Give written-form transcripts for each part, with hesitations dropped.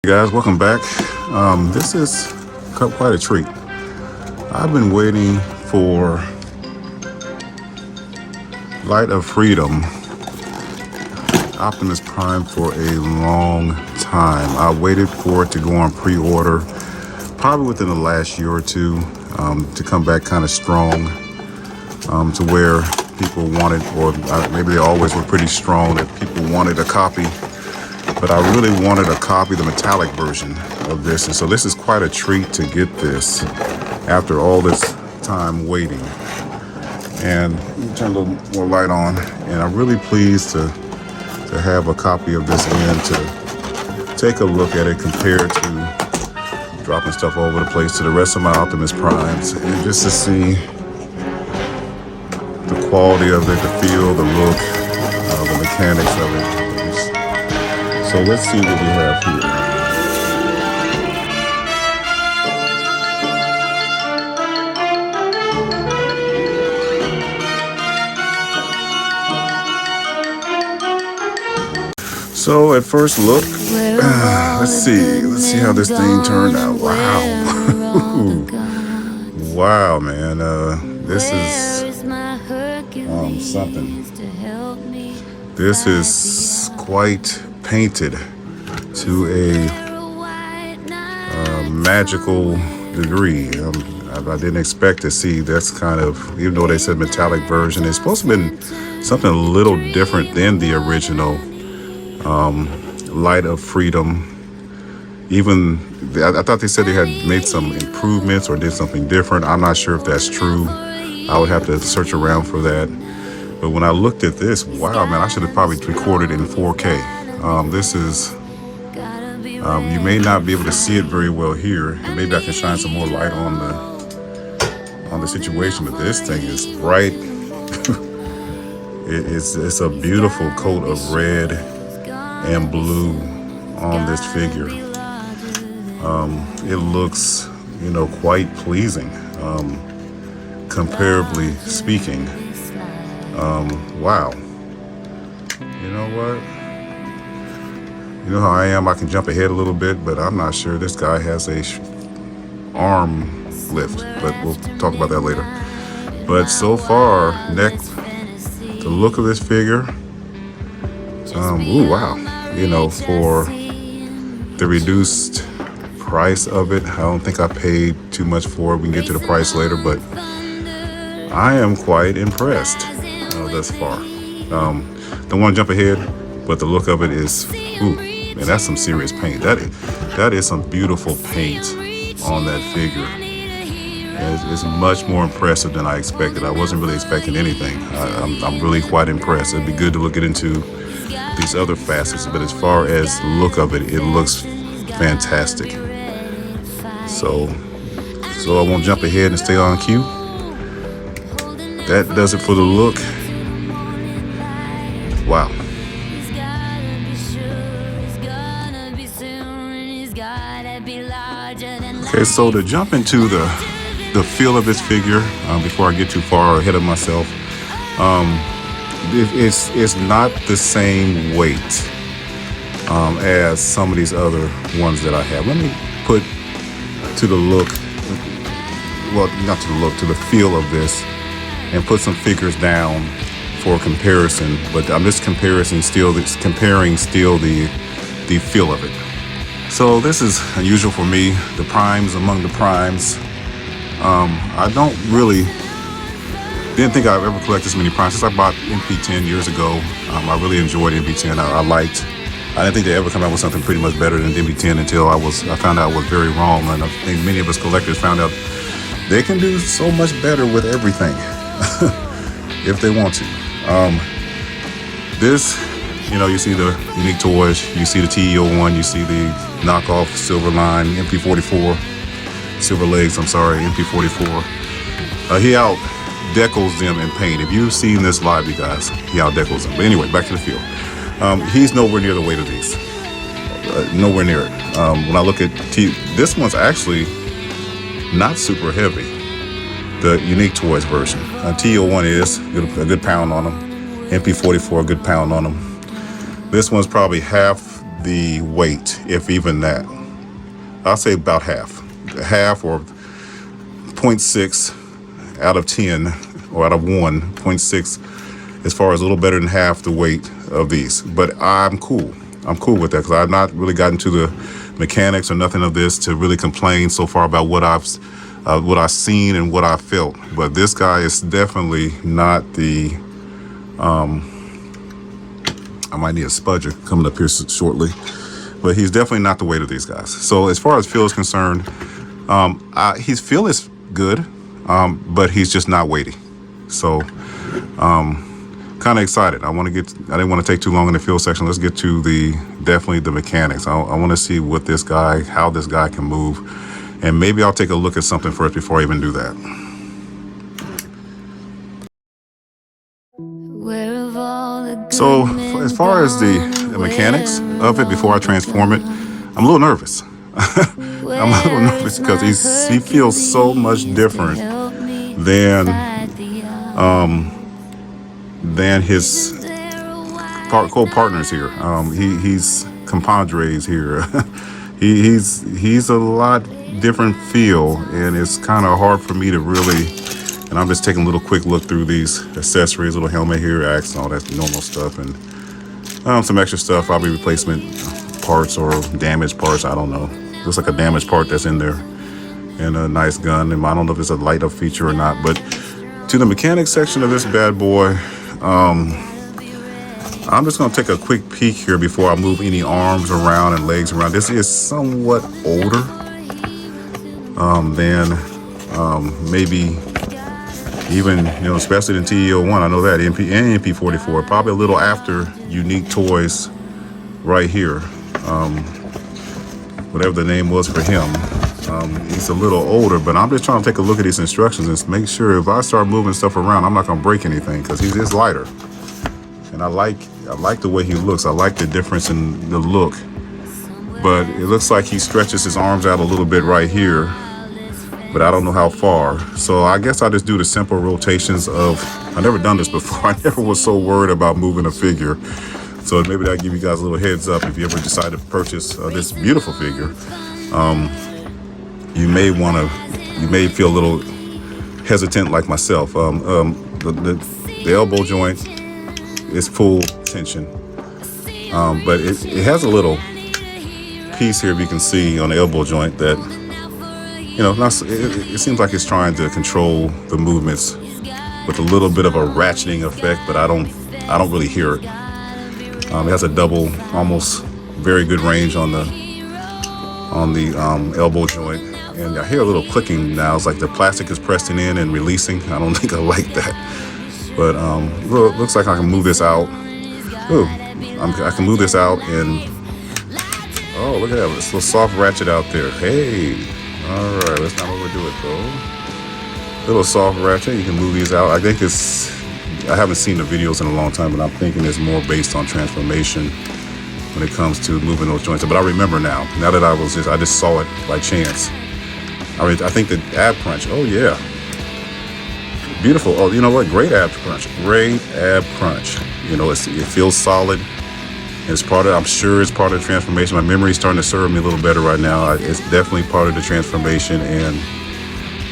Guys, welcome back. This is quite a treat. I've been waiting for Light of Freedom Optimus Prime for a long time. I waited for it to go on pre-order probably within the last year or two, to come back kind of strong, to where people wanted, or maybe they always were pretty strong that people wanted a copy. But I really wanted a copy, the metallic version of this. And so this is quite a treat to get this after all this time waiting. And turn a little more light on. And I'm really pleased to have a copy of this in, to take a look at it compared to dropping stuff all over the place to the rest of my Optimus Primes. And just to see the quality of it, the feel, the look, the mechanics of it. So let's see what we have here. So at first look, let's see how this thing turned out. Wow. Wow, man. This is something. This is quite painted to a magical degree. I didn't expect to see this kind of, even though they said metallic version, it's supposed to have been something a little different than the original Light of Freedom. Even, I thought they said they had made some improvements or did something different. I'm not sure if that's true. I would have to search around for that. But when I looked at this, wow, man, I should have probably recorded in 4K. This is, you may not be able to see it very well here, and maybe I can shine some more light on the situation, but this thing is bright. It's a beautiful coat of red and blue on this figure. It looks, quite pleasing, comparably speaking. Wow. You know what? You know how I am, I can jump ahead a little bit, but I'm not sure this guy has a arm lift, but we'll talk about that later. But so far, the look of this figure, ooh, wow. For the reduced price of it, I don't think I paid too much for it. We can get to the price later, but I am quite impressed thus far. Don't want to jump ahead, but the look of it is, ooh. Man, that's some serious paint. That is some beautiful paint on that figure. It's much more impressive than I expected. I wasn't really expecting anything. I'm really quite impressed. It'd be good to look into these other facets, but as far as the look of it, it looks fantastic. So I won't jump ahead and stay on cue. That does it for the look. Wow. Okay, so to jump into the feel of this figure, before I get too far ahead of myself, it's not the same weight as some of these other ones that I have. Let me put to the look, well, not to the look, to the feel of this, and put some figures down for comparison. But I'm just comparing still the feel of it. So this is unusual for me, the primes among the primes. I didn't think I'd ever collect this many primes. Since I bought MP10 years ago, I really enjoyed MP10. I didn't think they'd ever come out with something pretty much better than MP10 until I found out I was very wrong. And I think many of us collectors found out they can do so much better with everything if they want to. This, you see the unique toys, you see the TE01, you see the knockoff silver line, MP44, silver legs, MP44. He out decals them in paint. If you've seen this live, you guys, he out decals them. But anyway, back to the field. He's nowhere near the weight of these. Nowhere near it. When I look at this one's actually not super heavy. The unique toys version. TE01 is a good pound on them. MP44, a good pound on them. This one's probably half the weight, if even that. I'll say about half or 0.6 out of 10 or out of 1.6, as far as a little better than half the weight of these. But I'm cool with that, because I've not really gotten to the mechanics or nothing of this to really complain so far about what I've seen and what I felt. But this guy is definitely not the I might need a spudger coming up here shortly, but he's definitely not the weight of these guys. So as far as feel is concerned, his feel is good, but he's just not weighty. So kind of excited. I didn't want to take too long in the feel section. Let's get to definitely the mechanics. I want to see how this guy can move, and maybe I'll take a look at something first before I even do that. So as far as the mechanics of it, before I transform it, I'm a little nervous. I'm a little nervous because he feels so much different than his co-partners here. He's compadres here. He's a lot different feel, and it's kind of hard for me to really. And I'm just taking a little quick look through these accessories, little helmet here, axe, all that normal stuff, and some extra stuff, probably replacement parts or damaged parts. I don't know. Looks like a damaged part that's in there, and a nice gun. And I don't know if it's a light up feature or not. But to the mechanics section of this bad boy, I'm just going to take a quick peek here before I move any arms around and legs around. This is somewhat older than maybe even, especially than TE01. I know that, and MP44, probably a little after Unique Toys right here. Whatever the name was for him. He's a little older, but I'm just trying to take a look at these instructions and make sure if I start moving stuff around, I'm not going to break anything, because he is lighter. And I like the way he looks. I like the difference in the look. But it looks like he stretches his arms out a little bit right here, but I don't know how far. So I guess I just do the simple rotations of, I've never done this before. I never was so worried about moving a figure. So maybe that'll give you guys a little heads up if you ever decide to purchase this beautiful figure. You may feel a little hesitant like myself. The elbow joint is full tension, but it has a little piece here, if you can see on the elbow joint, that it seems like it's trying to control the movements with a little bit of a ratcheting effect, but I don't really hear it. It has a double, almost very good range on the elbow joint, and I hear a little clicking now. It's like the plastic is pressing in and releasing. I don't think I like that, but looks like I can move this out. Ooh, I can move this out, and oh, look at that, this little soft ratchet out there. Hey, all right, let's not overdo it though. Little soft ratchet, you can move these out. I think I haven't seen the videos in a long time, but I'm thinking it's more based on transformation when it comes to moving those joints. But I remember now that I just saw it by chance. I think the ab crunch, oh yeah. Beautiful. Oh, you know what? Great ab crunch. Great ab crunch. It feels solid. I'm sure it's part of the transformation. My memory's starting to serve me a little better right now. It's definitely part of the transformation, and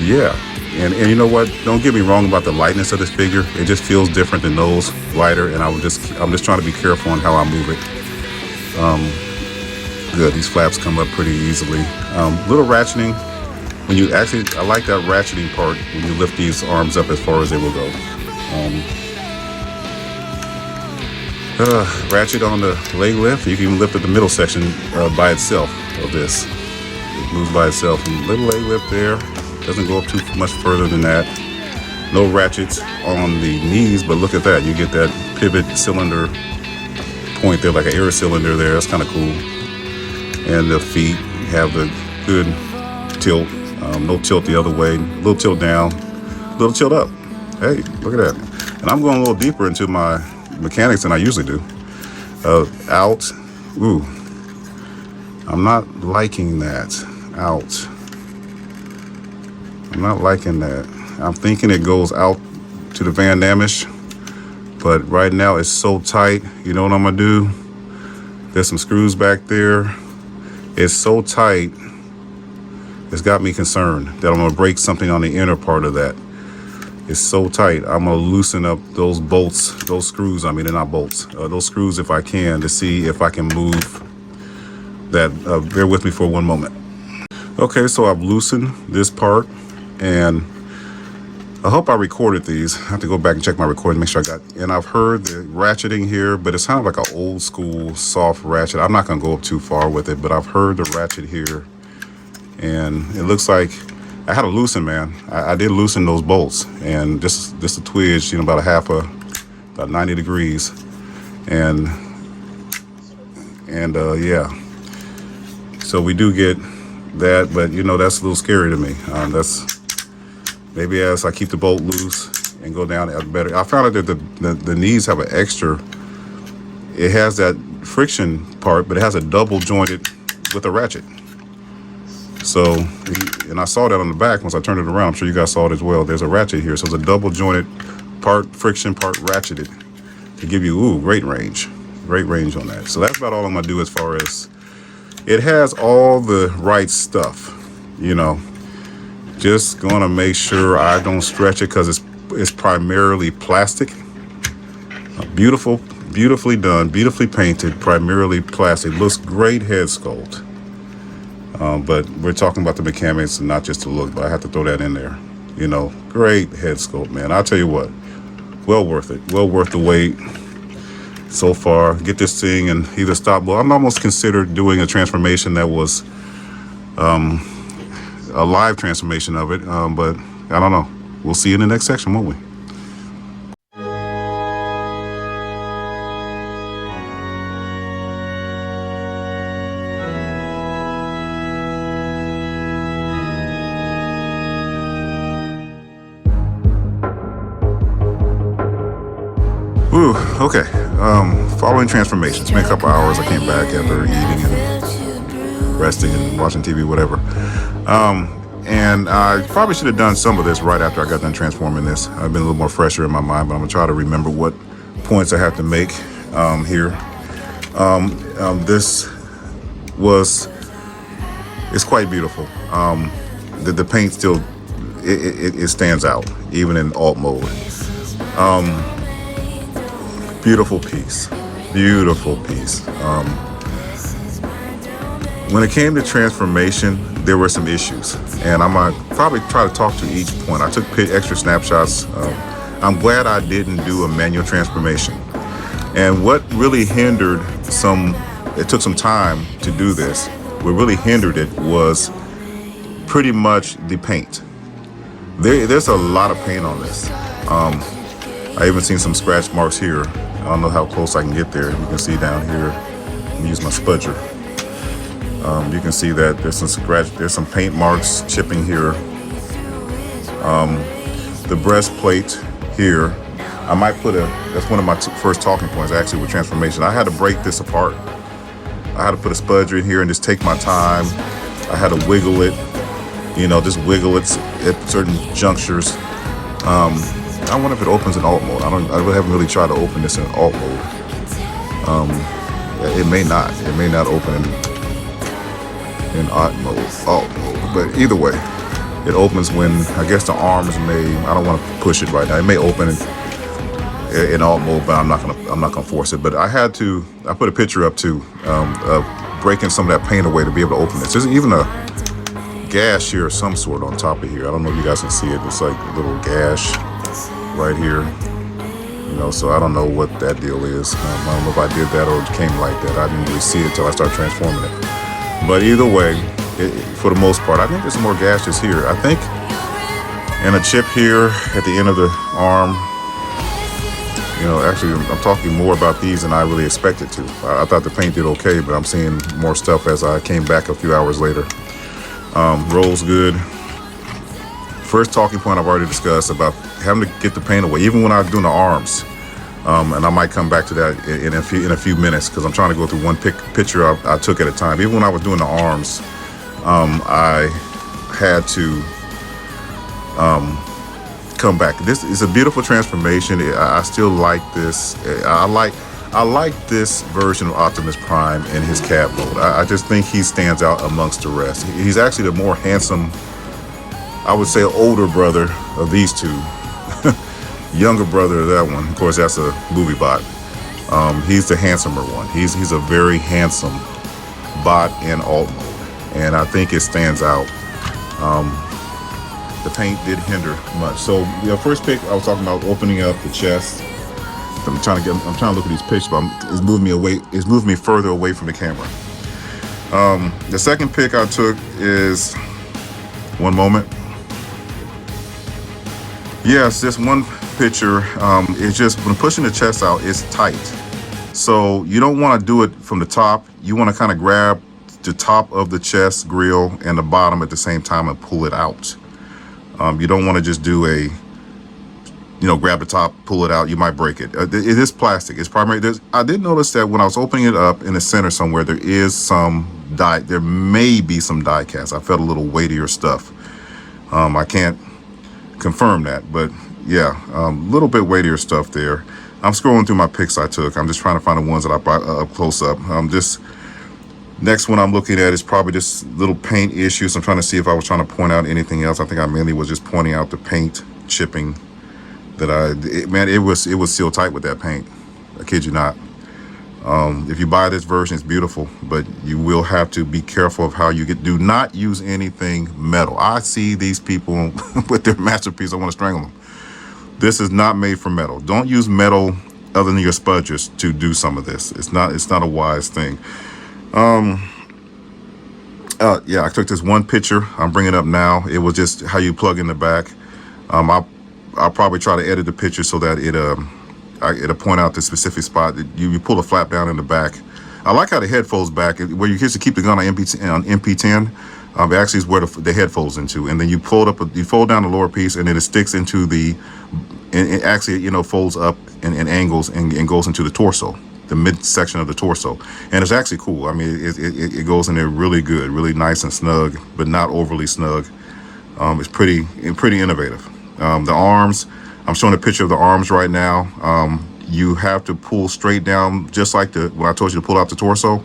yeah. And you know what? Don't get me wrong about the lightness of this figure. It just feels different than those, lighter, and I'm just trying to be careful on how I move it. Good. These flaps come up pretty easily. Little ratcheting. I like that ratcheting part when you lift these arms up as far as they will go. Ratchet on the leg lift. You can even lift at the middle section by itself of this. It moves by itself. And little leg lift there. Doesn't go up too much further than that. No ratchets on the knees, but look at that. You get that pivot cylinder point there, like an air cylinder there. That's kind of cool. And the feet have the good tilt. No tilt the other way. A little tilt down, a little tilt up. Hey, look at that. And I'm going a little deeper into my mechanics than I usually do. Out. Ooh. I'm not liking that. Out. I'm not liking that. I'm thinking it goes out to the Van Damme-ish, but right now it's so tight. You know what I'm gonna do? There's some screws back there. It's so tight it's got me concerned that I'm gonna break something on the inner part of that. It's so tight. I'm gonna loosen up those bolts, those screws. I mean, they're not bolts. Those screws, if I can, to see if I can move that. Bear with me for one moment. Okay, so I've loosened this part, and I hope I recorded these. I have to go back and check my recording, make sure I got. And I've heard the ratcheting here, but it's kind of like an old school soft ratchet. I'm not gonna go up too far with it, but I've heard the ratchet here, and it looks like I had to loosen, man. I did loosen those bolts, and just a twidge, you know, about 90 degrees, and yeah. So we do get that, but you know, that's a little scary to me. That's maybe as I keep the bolt loose and go down, it's better. I found out that the knees have an extra. It has that friction part, but it has a double jointed with a ratchet. So, and I saw that on the back once I turned it around. I'm sure you guys saw it as well. There's a ratchet here. So it's a double jointed part friction, part ratcheted to give you, great range on that. So that's about all I'm gonna do as far as, it has all the right stuff, you know, just gonna make sure I don't stretch it because it's primarily plastic. Beautifully done, beautifully painted, primarily plastic. Looks great head sculpt. But we're talking about the mechanics and not just the look, but I have to throw that in there. You know, great head sculpt, man. I'll tell you what, well worth it. Well worth the wait so far. Get this thing and either stop. Well, I'm almost considered doing a transformation that was a live transformation of it, but I don't know. We'll see in the next section, won't we? Ooh, okay. Following transformation. It's been a couple hours. I came back after eating and resting and watching TV, whatever. And I probably should have done some of this right after I got done transforming this. I've been a little more fresher in my mind, but I'm gonna try to remember what points I have to make here. It's quite beautiful. The paint still, it stands out, even in alt mode. Beautiful piece. When it came to transformation, there were some issues, and I'm gonna probably try to talk to each point. I took extra snapshots. I'm glad I didn't do a manual transformation. And what really hindered it took some time to do this. What really hindered it was pretty much the paint. There's a lot of paint on this. I even seen some scratch marks here. I don't know how close I can get there. You can see down here. Let me use my spudger. You can see that there's some paint marks chipping here. The breastplate here, I might that's one of my first talking points actually with transformation. I had to break this apart. I had to put a spudger in here and just take my time. I had to wiggle it, you know, just wiggle it at certain junctures. I wonder if it opens in alt mode. I haven't really tried to open this in alt mode. It may not open in alt mode. But either way, it opens when, I guess the arms I don't want to push it right now. It may open in alt mode, but I'm not gonna force it. But I put a picture up too, of breaking some of that paint away to be able to open this. There's even a gash here of some sort on top of here. I don't know if you guys can see it. It's like a little gash right here, you know, so I don't know what that deal is. I don't know if I did that or it came like that. I didn't really see it till I started transforming it. But either way, for the most part, I think there's more gashes here. I think, and a chip here at the end of the arm. You know, actually, I'm talking more about these than I really expected to. I thought the paint did okay, but I'm seeing more stuff as I came back a few hours later. Rolls good. First talking point I've already discussed about having to get the paint away, even when I was doing the arms. And I might come back to that in a few minutes because I'm trying to go through one picture I took at a time. Even when I was doing the arms, I had to come back. This is a beautiful transformation. I still like this. I like this version of Optimus Prime in his cab mode. I just think he stands out amongst the rest. He's actually the more handsome, I would say, older brother of these two. Younger brother of that one. Of course, that's a movie bot. He's the handsomer one. He's a very handsome bot in alt mode, and I think it stands out. The paint did hinder much. So the first pick, I was talking about opening up the chest. I'm trying to look at these pictures, but it's moving me away. It's moving me further away from the camera. The second pick I took is, one moment. Yes, this one picture. It's just when pushing the chest out, it's tight. So you don't want to do it from the top. You want to kind of grab the top of the chest grill and the bottom at the same time and pull it out. You don't want to just do a, grab the top, pull it out. You might break it. It is plastic. It's primary. I did notice that when I was opening it up in the center somewhere, there is some die. There may be some die cast. I felt a little weightier stuff. I can't confirm that, but yeah, a little bit weightier stuff there. I'm scrolling through my picks I took. I'm just trying to find the ones that I brought up close up. This next one I'm looking at is probably just little paint issues. I'm trying to see if I was trying to point out anything else. I think I mainly was just pointing out the paint chipping that it was sealed tight with that paint. I kid you not. If you buy this version, it's beautiful, but you will have to be careful of how you do not use anything metal. I see these people with their masterpiece. I want to strangle them. This is not made for metal. Don't use metal other than your spudgers to do some of this. It's not a wise thing. Yeah, I took this one picture. I'm bringing it up now. It was just how you plug in the back. I'll probably try to edit the picture so that it'll point out the specific spot. You pull the flap down in the back. I like how the head folds back. Where you used to keep the gun on MP10, it actually is where the head folds into, and then you fold down the lower piece, and then it sticks into the, and it actually folds up and angles and goes into the torso, the midsection of the torso, and it's actually cool. I mean, it goes in there really good, really nice and snug, but not overly snug. It's pretty innovative. The arms, I'm showing a picture of the arms right now. You have to pull straight down, just like when I told you to pull out the torso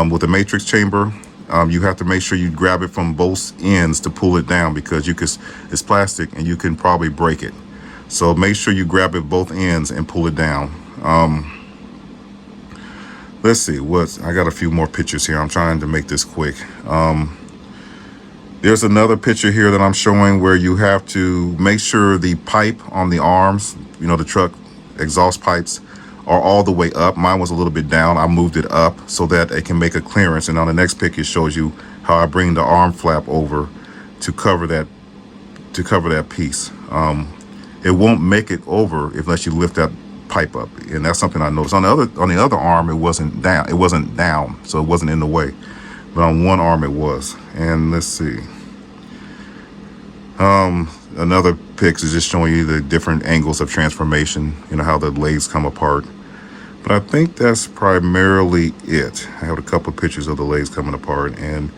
with the matrix chamber. You have to make sure you grab it from both ends to pull it down, because it's plastic and you can probably break it. So make sure you grab it both ends and pull it down. Let's see, I got a few more pictures here. I'm trying to make this quick. There's another picture here that I'm showing where you have to make sure the pipe on the arms, the truck exhaust pipes, are all the way up. Mine was a little bit down. I moved it up so that it can make a clearance. And on the next pic, it shows you how I bring the arm flap over to cover that piece. It won't make it over unless you lift that pipe up, and that's something I noticed. On the other arm, it wasn't down. So it wasn't in the way. But on one arm, it was. And let's see. Another pics is just showing you the different angles of transformation, how the legs come apart. But I think that's primarily it. I have a couple of pictures of the legs coming apart, and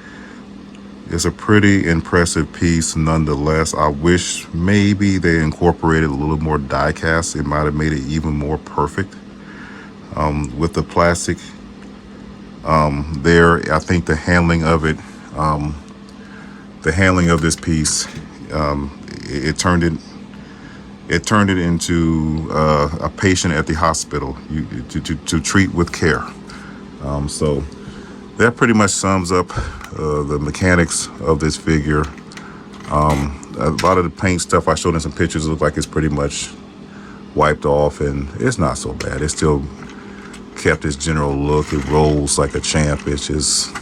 it's a pretty impressive piece nonetheless. I wish maybe they incorporated a little more die cast. It might have made it even more perfect. With the plastic there, I think the handling of it, the handling of this piece, it turned it into a patient at the hospital to treat with care. So that pretty much sums up the mechanics of this figure. A lot of the paint stuff I showed in some pictures look like it's pretty much wiped off, and it's not so bad. It still kept its general look. It rolls like a champ. It's just,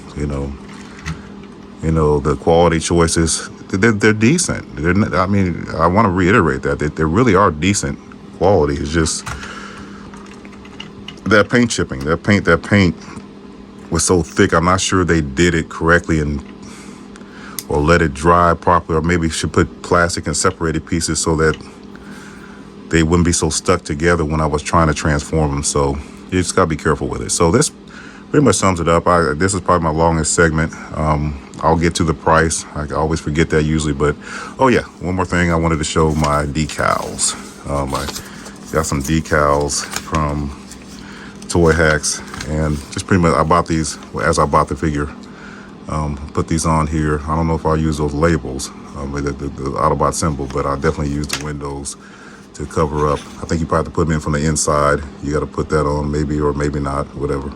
the quality choices, they're decent. I want to reiterate that they really are decent quality. It's just that paint chipping, that paint was so thick. I'm not sure they did it correctly or let it dry properly, or maybe should put plastic and separated pieces so that they wouldn't be so stuck together when I was trying to transform them. So you just gotta be careful with it. So this pretty much sums it up. This is probably my longest segment. I'll get to the price. I always forget that usually, but oh yeah, one more thing. I wanted to show my decals. I got some decals from toy hacks, and just pretty much I bought these as I bought the figure. Put these on here. I don't know if I'll use those labels, the Autobot symbol, but I'll definitely use the windows to cover up. I think you probably have to put them in from the inside. You got to put that on, maybe or maybe not, whatever.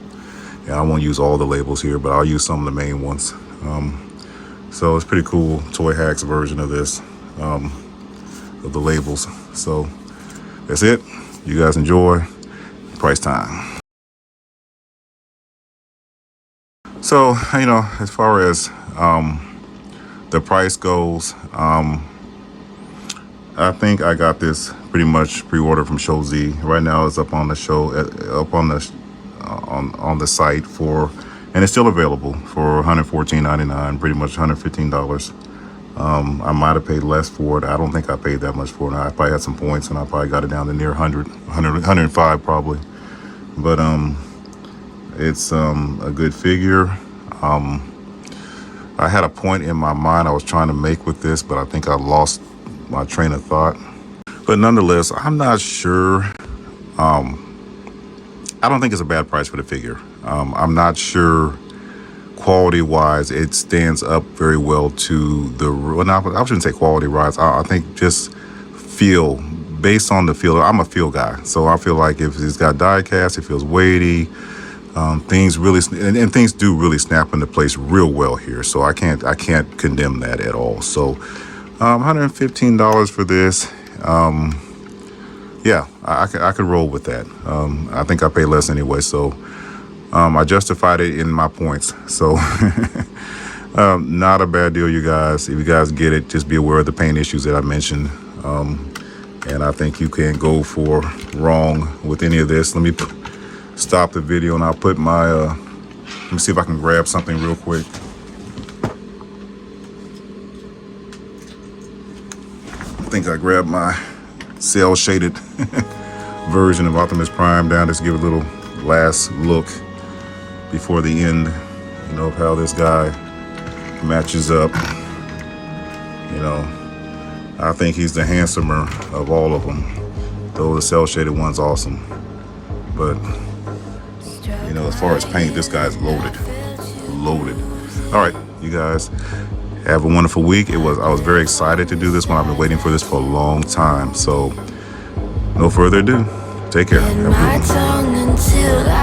Yeah, I won't use all the labels here, but I'll use some of the main ones. So it's pretty cool toy hacks version of this, of the labels. So that's it. You guys enjoy. Price time. So, you know, as far as the price goes, I think I got this pretty much pre-ordered from Show Z. Right now it's up on the show, up on the site for, and it's still available for $114.99, pretty much $115. I might have paid less for it. I don't think I paid that much for it. I probably had some points, and I probably got it down to near 105 probably. But it's a good figure. I had a point in my mind I was trying to make with this, but I think I lost my train of thought. But nonetheless, I'm not sure. I don't think it's a bad price for the figure. I'm not sure quality-wise it stands up very well to the, well, no, I shouldn't say quality-wise. I think just feel, based on the feel, I'm a feel guy. So I feel like if it's got die cast, it feels weighty. Things really, and things do really snap into place real well here. So I can't condemn that at all. So $115 for this. Yeah, I could roll with that. I think I pay less anyway, so I justified it in my points. So not a bad deal, you guys. If you guys get it, just be aware of the paint issues that I mentioned. And I think you can't go for wrong with any of this. Let me stop the video and I'll put my, let me see if I can grab something real quick. I think I grabbed my cell shaded version of Optimus Prime down, just give it a little last look before the end, you know, of how this guy matches up. You know, I think he's the handsomer of all of them, though the cell shaded one's awesome. But you know, as far as paint, this guy's loaded. All right, you guys have a wonderful week. I was very excited to do this one. I've been waiting for this for a long time. So no further ado, take care. Have a good one.